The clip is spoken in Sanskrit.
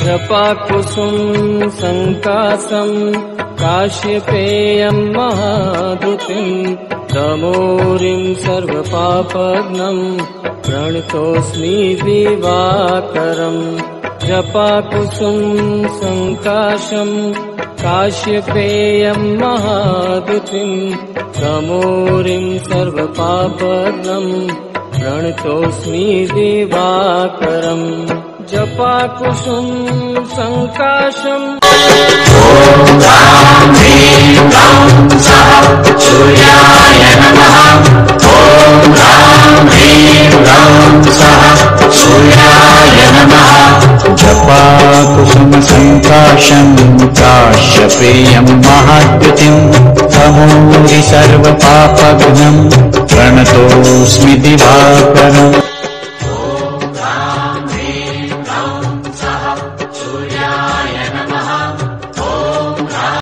जपाकुसुम संकासम काश्यपेयं महाद्युतिं तमोरिं सर्वपापघ्नं प्रणतोऽस्मि दिवाकरम् जपाकुसुम संकाशं काश्यपेयं महाद्युतिं तमोरिं सर्वपापघ्नं प्रणतोऽस्मि दिवाकरम् जपाकुसुम संकाशम ॐ रां ह्रीं क्लीं सः सूर्याय नमः। ॐ रां ह्रीं क्लीं सः सूर्याय नमः। जपाकुसुम संकाशं काश्यपेयं महाद्युतिं तमोरि सर्वपापघ्नं प्रणतोऽस्मि दिवाकरम्।